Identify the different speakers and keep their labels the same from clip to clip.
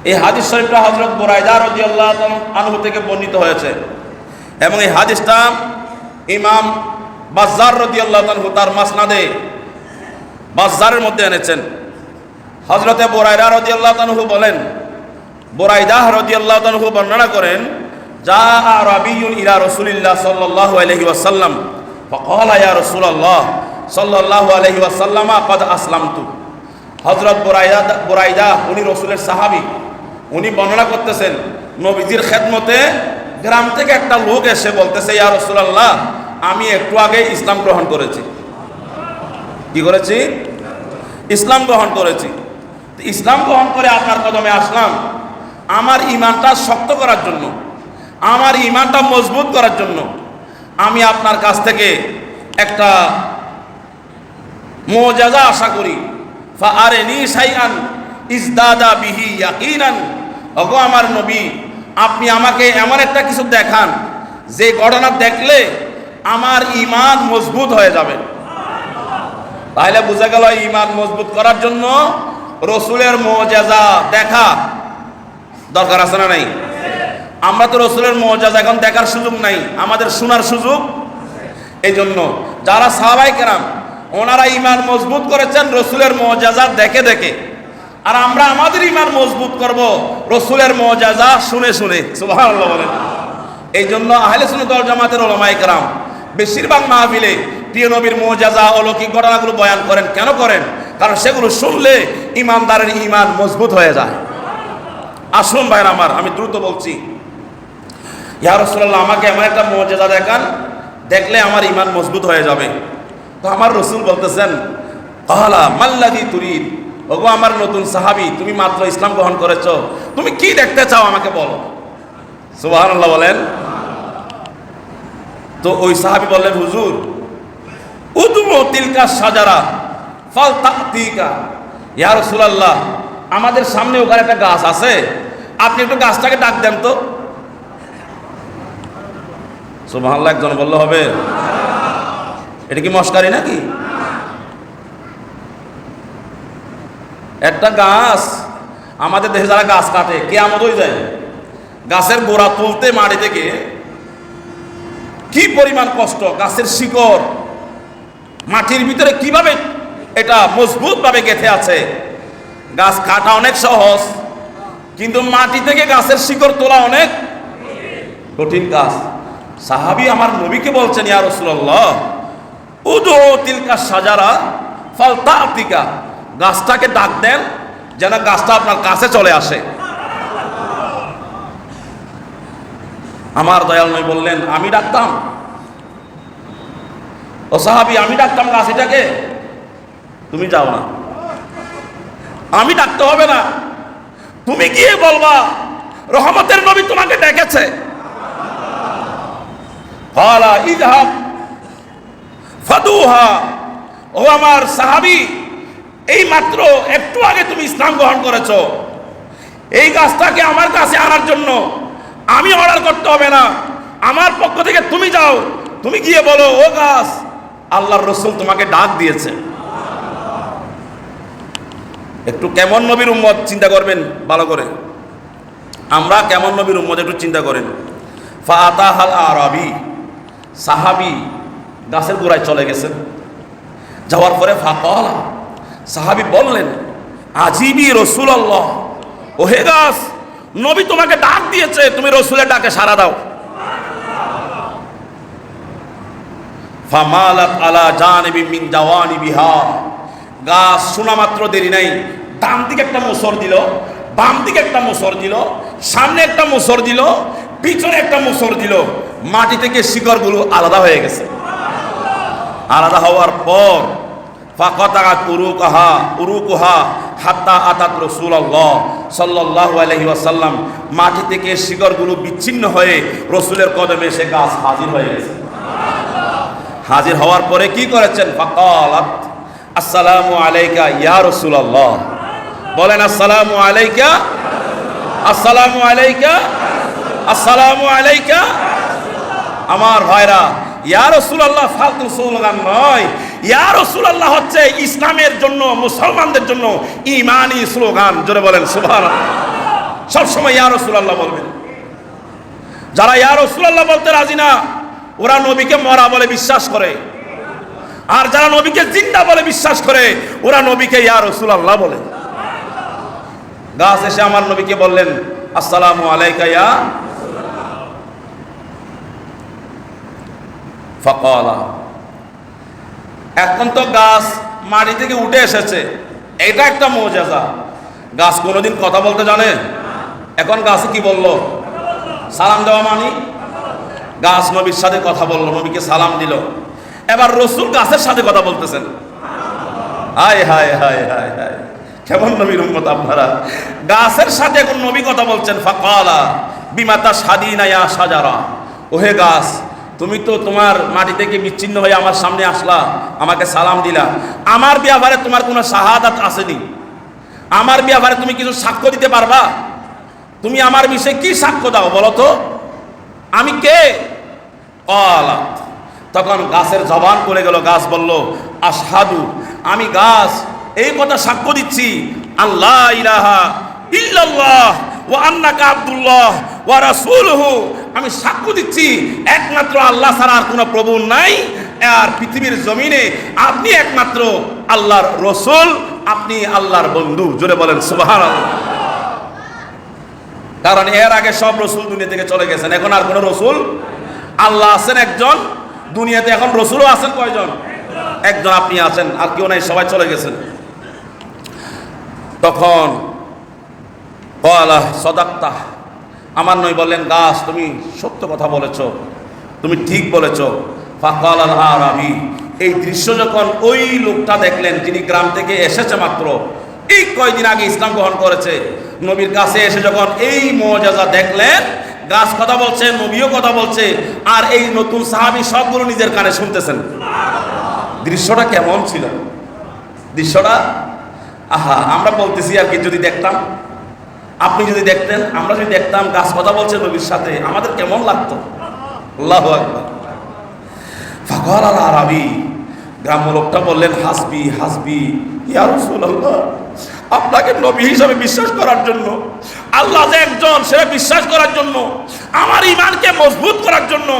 Speaker 1: এই হাদিস শরীফটা হযরত বুরাইদা রাদিয়াল্লাহু আনহু থেকে বর্ণিত হয়েছে এবং এই হাদিসটা ইমাম বাজ্জার রাদিয়াল্লাহু আনহু তার মাসনাদে বাজ্জারের মধ্যে এনেছেন। হযরতে বুরাইদা রাদিয়াল্লাহু আনহু বলেন, বুরাইদা রাদিয়াল্লাহু আনহু বর্ণনা করেন, যা আরাবিয়ুন ইলা রাসূলিল্লাহ সাল্লাল্লাহু আলাইহি ওয়াসাল্লাম ফাকালা ইয়া রাসূলুল্লাহ সাল্লাল্লাহু আলাইহি ওয়াসাল্লাম ক্বাদ আসলামতু। হযরত বুরাইদা উনি রাসূলের সাহাবী, উনি বর্ণনা করতেছেন নবীজির খেদমতে গ্রাম থেকে একটা লোক এসে বলতেছে, ইয়া রাসূলুল্লাহ আমি একটু আগে ইসলাম গ্রহণ করেছি। কি করেছি? ইসলাম গ্রহণ করেছি। ইসলাম গ্রহণ করে আপনার কদমে আসলাম আমার ঈমানটা শক্ত করার জন্য, আমার ঈমানটা মজবুত করার জন্য। আমি আপনার কাছ থেকে একটা মুআজিজা আশা করি। ফাআরিনি শাইআন ইজদাদা বিহি ইয়াকিনান। ওগো আমার নবী, আপনি আমাকে এমন একটা কিছু দেখান যে ঘটনা দেখলে আমার ঈমান মজবুত হয়ে যাবে। তাহলে বোঝা গেল ঈমান মজবুত করার জন্য রাসূলের মুআজিজা দেখা দরকার আছে না নাই? আমরা তো রাসূলের মুআজিজা এখন দেখার সুযোগ নাই, আমাদের শোনার সুযোগ। এই জন্য যারা সাহাবায়ে কেরাম ওনারা ঈমান মজবুত করেছেন রাসূলের মুআজিজা দেখে দেখে, আর আমরা আমাদের ঈমান মজবুত করব রাসূলের মুআজিজা শুনে শুনে। সুবহানাল্লাহ বলেন। এই জন্য আহলে সুন্নাত ওয়াল জামাতের উলামায়ে কেরাম বেশিরভাগ মাহফিলে প্রিয় নবীর মুআজিজা অলৌকিক ঘটনাগুলো বয়ান করেন। কেন করেন? কারণ সেগুলো শুনলে ঈমানদারের ঈমান মজবুত হয়ে যায়। আসুন ভাইরা আমার, আমি দ্রুত বলছি, ইয়া রাসূলুল্লাহ আমাকে এমন একটা মুআজিজা দেখান দেখলে আমার ঈমান মজবুত হয়ে যাবে। তো আমার রাসূল বলতেছেন, ক্বালা মাল্লাযী তুরিদ। ওগো আমার নতুন সাহাবী, তুমি মাত্র ইসলাম গ্রহণ করেছো, তুমি কি দেখতে চাও আমাকে বলো। সুবহানাল্লাহ বলেন। তো ওই সাহাবী বললেন, হুজুর উদু তিলকা শাজারা ফালতাতিকা। ইয়া রাসূলুল্লাহ আমাদের সামনে ওখানে একটা গাছ আছে, আপনি একটু গাছটাকে ডাক দেন তো। সুবহানাল্লাহ একজন বললে হবে? এটা কি মস্কারি নাকি? একটা গাছ, আমাদের দেশে যারা গাছ কাটে কিয়ামত হয়ে যায়, গাছের গোড়া তুলতে মাটি থেকে কি পরিমাণ কষ্ট, গাছের শিকড় মাটির ভিতরে কিভাবে এটা মজবুত ভাবে গেঁথে আছে। গাছ কাটা অনেক সহজ, কিন্তু মাটি থেকে গাছের শিকড় তোলা অনেক কঠিন কাজ। সাহাবী আমার নবীকে বলছেন, ইয়া রাসূলুল্লাহ উদু তিলকা শাজারা ফালতাতিকা, গাছটাকে ডাক দেন যেন গাছটা আপনার কাছে চলে আসে। আমার দয়াল নবী বললেন, আমি ডাকতাম? ও সাহাবী আমি ডাকতাম গাছটাকে? তুমি যাও না, আমি ডাকতে হবে না, তুমি গিয়ে বলবা রহমতের নবী তোমাকে ডেকেছে। ক্বালা ইযহাব ফাদুহা। ও আমার সাহাবী, এই মাত্র একটু আগে তুমি ইসলাম গ্রহণ করেছো, এই গাছটাকে আমার কাছে আনার জন্য আমি অর্ডার করতে হবে না, আমার পক্ষ থেকে তুমি যাও, তুমি গিয়ে বলো, ও গাছ আল্লাহর রাসূল তোমাকে ডাক দিয়েছে। একটু কেমন নবীর উম্মত চিন্তা করবেন ভালো করে, আমরা কেমন নবীর উম্মত একটু চিন্তা করেন। ফাতাহাল আরাবী, সাহাবী গাছের গোড়ায় চলে গেছেন, যাওয়ার পরে ফাকালা, সাহাবী বললেন, আজিবি রাসূলুল্লাহ, ওহে গাছ নবী তোমাকে ডাক দিয়েছে, তুমি রাসূলের ডাকে সাড়া দাও। ফামালাত আলা জানিবি মিন জাওয়ানিবিহা, গাছ শোনা মাত্র দেরি নাই, ডান দিকে একটা মোচড় দিল, বাম দিকে একটা মোচড় দিল, সামনে একটা মোচড় দিল, পিছনে একটা মোচড় দিল, মাটি থেকে শিকড়গুলো আলাদা হয়ে গেছে। আলাদা হওয়ার পর ফাকাতাত উরুকুহা হাত্তা আতাত রাসূলুল্লাহ সাল্লাল্লাহু আলাইহি ওয়াসাল্লাম, মাটি থেকে শিকড়গুলো বিচ্ছিন্ন হয়ে রাসূলের কদমে এসে গাছ হাজির হয়ে গেছে। হাজির হওয়ার পরে কি করেছেন? ফাকালাত আসসালামু আলাইকা ইয়া রাসূলুল্লাহ। বলেন আসসালামু আলাইকা, আসসালামু আলাইকা, আসসালামু আলাইকা। আমার ভাইরা, ইয়া রাসূলুল্লাহ ফালতু স্লোগান নয়, ইয়া রাসূলুল্লাহ হচ্ছে ইসলামের জন্য, মুসলমানদের জন্য ঈমানি স্লোগান। জোরে বলেন সুবহানাল্লাহ। সবসময় ইয়া রাসূলুল্লাহ বলবেন। যারা ইয়া রাসূলুল্লাহ বলতে রাজি না, ওরা নবীকে মরা বলে বিশ্বাস করে। আর যারা নবীকে জিন্দা বলে বিশ্বাস করে, ওরা নবীকে ইয়া রাসূলুল্লাহ বলে। গাছ এসে আমার নবীকে বললেন, আসসালামু আলাইকা ইয়া ফাকালা। এখন তো গাছ মাটি থেকে উঠে এসেছে, এটা একটা মুজিজা। গাছ কোনোদিন কথা বলতে জানে? এখন গাছে কি বলল? সালাম দেওয়া মানি। গাছ নবীর সাথে কথা বলল, নবীকে সালাম দিল। এবার রসুল গাছের সাথে কথা বলতেছেন। হায় হায় হায় হায় হায়, কেমন নবীর উম্মত আপনারা! গাছের সাথে এখন নবী কথা বলছেন। ফাকালা বিমা তাশহাদিনা ইয়া শাজারা। ওহে গাছ, তুমি তো তোমার মাটি থেকে বিচ্ছিন্ন হয়ে আমার সামনে আসলা, আমাকে সালাম দিলা। আমার ব্যাপারে তোমার কোনো শাহাদাত আসেনি? আমার ব্যাপারে তুমি কিছু সাক্ষ্য দিতে পারবা? তুমি আমার বিষয়ে কি সাক্ষ্য দাও বলো তো? আমি কে? ক্বালাত, তখন গাছের জবান খুলে গেল। গাছ বলল, আশহাদু, আমি গাছ এই কথা সাক্ষ্য দিচ্ছি, আল্লাহ ইলাহা ইল্লাল্লাহ ওয়া আন্নাকা আব্দুল্লাহ ওয়া রাসূলুহু। আমি সাক্ষ্য দিচ্ছি একমাত্র আল্লাহ ছাড়া আর কোনো প্রভু নাই, আর পৃথিবীর জমিনে আপনি একমাত্র আল্লাহর রসূল, আপনি আল্লাহর বন্ধু। জোরে বলেন সুবহানাল্লাহ। কারণ এর আগে সব রসুল দুনিয়া থেকে চলে গেছেন, এখন আর কোনো রসুল। আল্লাহ আছেন একজন দুনিয়াতে, এখন রসুলও আছেন কয়জন? একজন আপনি আছেন, আর কেউ নাই, সবাই চলে গেছেন। তখন ক্বালা সাদাক্তা, আমার নবী বললেন, গাছ তুমি সত্য কথা বলেছ, তুমি ঠিক বলেছ। ফাকাল আল আরাবী, এই দৃশ্য যখন ওই লোকটা দেখলেন, যিনি গ্রাম থেকে এসেছে মাত্র এই কয়দিন আগে ইসলাম গ্রহণ করেছে, নবীর কাছে এসে যখন এই মুজিজা দেখলেন, গাছ কথা বলছে, নবীও কথা বলছে, আর এই নতুন সাহাবী সবগুলো নিজের কানে শুনতেছেন। দৃশ্যটা কেমন ছিল? দৃশ্যটা আহা, আমরা বলতেছি আর কি, যদি দেখতাম, আপনি যদি দেখতেন, আমরা যদি দেখতাম গাছ কথা বলছে নবীর সাথে, আমাদের কেমন লাগতো? আল্লাহু আকবার। ফাকাল আল আরাবী, গ্রাম্য লোকটা বললেন, হাসবি হাসবি ইয়া রাসূলুল্লাহ, আপনাকে নবী হিসাবে বিশ্বাস করার জন্য, আল্লাহ যে একজন সেটা বিশ্বাস করার জন্য, আমার ঈমানকে মজবুত করার জন্য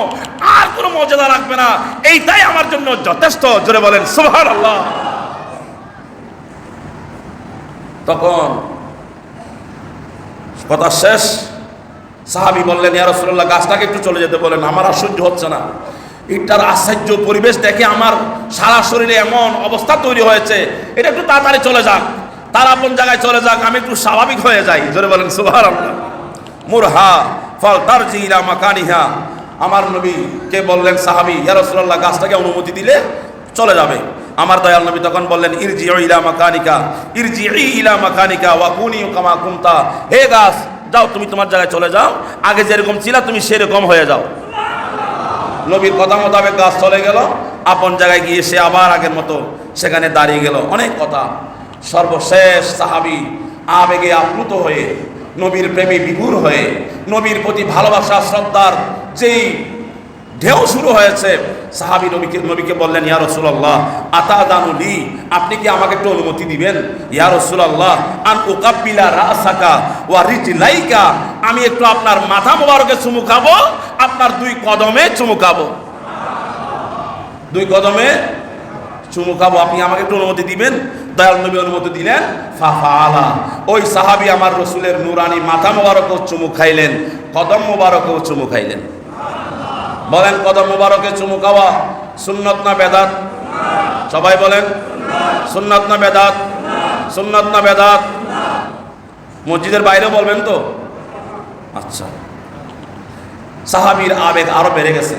Speaker 1: আর কোনো মর্যাদা রাখবে না, এইটাই আমার জন্য যথেষ্ট। জোরে বলেন সুবহানাল্লাহ। তখন কথা শেষ, সাহাবী বললেন, ইয়া রাসূলুল্লাহ, গাছটাকে একটু চলে যেতে বলেন, আমার আর সহ্য হচ্ছে না। এটার আশ্চর্য পরিবেশ দেখে আমার সারা শরীরে এমন অবস্থা তৈরি হয়েছে, এটা একটু তাড়াতাড়ি চলে যাক, তার আপন জায়গায় চলে যাক, আমি একটু স্বাভাবিক হয়ে যাই। জোরে বলেন সুবহানাল্লাহ। মুরহা ফাল তারজি ইলা মাকানিহা, আমার নবীকে বললেন সাহাবী, ইয়া রাসূলুল্লাহ, গাছটাকে অনুমতি দিলে চলে যাবে। আমার দয়াল নবী তখন বললেন, ইরজিউ ইলা মাকানিকা, ইরজিই ইলা মাকানিকা ওয়া কুনি কামা কুনতা। হে গাছ, যাও, তুমি তোমার জায়গায় চলে যাও, আগে যেরকম ছিলা তুমি সেরকম হয়ে যাও। নবীর কথা মোতাবেক গাছ চলে গেল, আপন জায়গায় গিয়ে সে আবার আগের মতো সেখানে দাঁড়িয়ে গেল। অনেক কথা। সর্বশেষ সাহাবী আবেগে আপ্লুত হয়ে, নবীর প্রেমে বিভোর হয়ে, নবীর প্রতি ভালোবাসা শ্রদ্ধার যেই ঢেউ শুরু হয়েছে, সাহাবী নবীকে বললেন, ইয়া রাসূলুল্লাহ, আতাদানু লি, আপনি কি আমাকে একটু অনুমতি দিবেন? ইয়া রাসূলুল্লাহ, আন উকাব্বিলা রাসাকা ওয়া রিজলাইকা, আমি একটু আপনার মাথা মোবারকে চুমু খাবো, আপনার দুই কদমে চুমু খাবো। দুই কদমে চুমু খাবো, আপনি আমাকে একটু অনুমতি দিবেন? দয়াল নবী অনুমতি দিলেন। ফাফালা, ওই সাহাবী আমার রসুলের নুরানি মাথা মোবারকও চুমু খাইলেন, কদম মোবারকও চুমু খাইলেন। বলেন, কদম মোবারকে চুমু খাওয়া সুন্নত না বেদাত? সবাই বলেন, সুন্নত না বেদাত? সুন্নত না বেদাত? মসজিদের বাইরে বলবেন তো? আচ্ছা। সাহাবীর আবেগ আরো বেড়ে গেছে।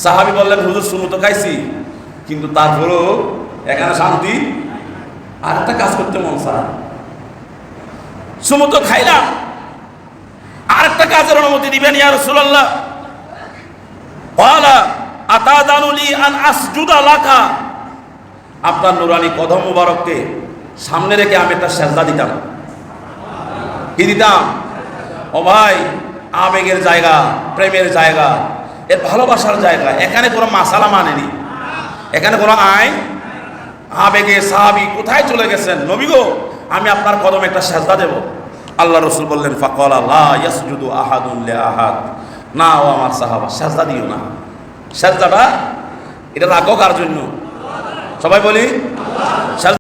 Speaker 1: সাহাবী বললেন, হুজুর চুমু তো খাইছি, কিন্তু তারপরেও এখানে শান্তি, আর একটা কাজ করতে মন চায়। চুমু তো খাইলাম, আর একটা কাজের অনুমতি দিবেন ইয়া রাসূলুল্লাহ? ক্বালা আতাদানু লি আন আসজুদা লাকা, আপনার নুরানি কদম মুবারককে সামনে রেখে আমি একটা সেজদা দিতাম। কি দিতাম? ও ভাই, আবেগের জায়গা, প্রেমের জায়গা, এর ভালোবাসার জায়গা, এখানে কোনো মাসালা মানেনি, এখানে কোনো আইন। আবেগে সাহাবী কোথায় চলে গেছেন, নবী গো, আমি আপনার কদমে একটা সেজদা দেব। আল্লাহ রসুল বললেন ফাকালা লা ইয়াসজুদু আহাদুন লিআহাদ, না ও আমার সাহাবা সাজদা দিও না। সাজদাটা এটা রাখো কার জন্য? সবাই বলি